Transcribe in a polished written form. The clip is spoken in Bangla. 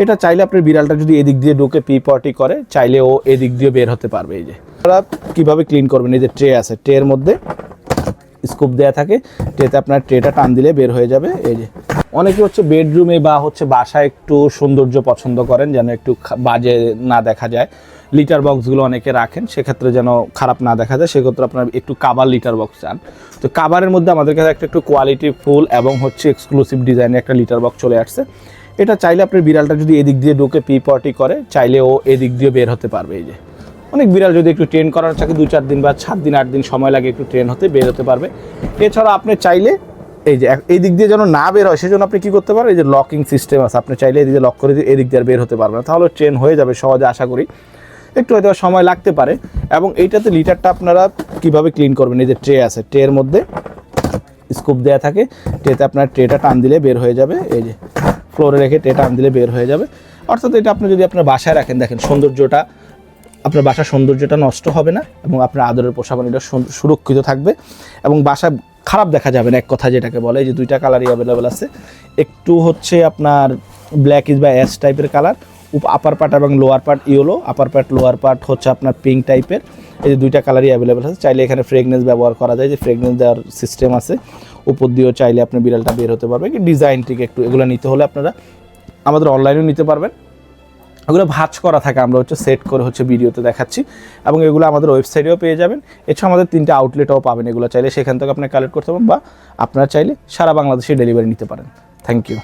এটা চাইলে আপনার বিড়ালটা যদি এদিক দিয়ে ঢুকে পি পটি করে, চাইলে ও এদিক দিয়ে বের হতে পারবে। এই যে আপনারা কীভাবে ক্লিন করবেন, এই যে ট্রে আছে, ট্রের মধ্যে স্কুপ দেওয়া থাকে, ট্রেতে আপনার ট্রেটা টান দিলে বের হয়ে যাবে। এই যে অনেকে হচ্ছে বেডরুমে বা হচ্ছে বাসায় একটু সৌন্দর্য পছন্দ করেন, যেন একটু বাজে না দেখা যায়, লিটার বক্সগুলো অনেকে রাখেন, সেক্ষেত্রে যেন খারাপ না দেখা যায়, সেক্ষেত্রে আপনার একটু কাভার লিটার বক্স চান। তো কাভারের মধ্যে আমাদের কাছে একটু কোয়ালিটি ফুল এবং হচ্ছে এক্সক্লুসিভ ডিজাইনের একটা লিটার বক্স চলে আসছে। এটা চাইলে আপনার বিড়ালটা যদি এদিক দিয়ে ঢুকে পি পটি করে, চাইলে ও এদিক দিয়ে বের হতে পারবে। এই যে অনেক বিড়াল যদি একটু ট্রেন করার থাকে 2-4 দিন বা 7 দিন 8 দিন সময় লাগে একটু ট্রেন হতে, বের হতে পারবে। এছাড়া আপনি চাইলে এই যে এই দিক দিয়ে যেন না বের হয় সেজন্য আপনি কী করতে পারেন, এই যে লকিং সিস্টেম আছে, আপনি চাইলে এদিকে লক করে দিয়ে এদিক দিয়ে আর বের হতে পারবে না, তাহলে ট্রেন হয়ে যাবে সহজে আশা করি। একটু হয়তো সময় লাগতে পারে। এবং এইটাতে লিটারটা আপনারা কীভাবে ক্লিন করবেন, এই যে ট্রে আছে, ট্রের মধ্যে স্কুপ দেওয়া থাকে, ট্রেতে আপনার ট্রেটা টান দিলে বের হয়ে যাবে। এই যে ফ্লোরে রেখে ট্রে টান দিলে বের হয়ে যাবে। অর্থাৎ এটা আপনি যদি আপনার বাসায় রাখেন, দেখেন সৌন্দর্যটা, আপনার বাসার সৌন্দর্যটা নষ্ট হবে না এবং আপনার আদরের পোষা প্রাণীটা সুরক্ষিত থাকবে এবং বাসা খারাপ দেখা যাবে না, এক কথা যেটাকে বলে। যে 2টা কালারই অ্যাভেলেবেল আছে, একটু হচ্ছে আপনার ব্ল্যাক ইজ বা অ্যাশ টাইপের কালার, আপার পার্ট এবং লোয়ার পার্ট ইয়েলো, আপার পার্ট লোয়ার পার্ট হচ্ছে আপনার পিঙ্ক টাইপের। এই যে 2টা কালারই অ্যাভেলেবেল আছে। চাইলে এখানে ফ্রেগনেন্স ব্যবহার করা যায়, যে ফ্রেগনেন্স দেওয়ার সিস্টেম আছে, উপর দিয়েও চাইলে আপনার বিড়ালটা বের হতে পারবে। কি ডিজাইন ঠিক একটু এগুলো নিতে হলে আপনারা আমাদের অনলাইনেও নিতে পারবেন। এগুলো ভাঁজ করা থাকে, আমরা হচ্ছে সেট করে হচ্ছে ভিডিওতে দেখাচ্ছি, এবং এগুলো আমাদের ওয়েবসাইটেও পেয়ে যাবেন। এছাড়া আমাদের 3টে আউটলেটও পাবেন, এগুলো চাইলে সেখান থেকে আপনি কালেক্ট করতে পারেন, বা আপনারা চাইলে সারা বাংলাদেশে ডেলিভারি নিতে পারেন। Thank you.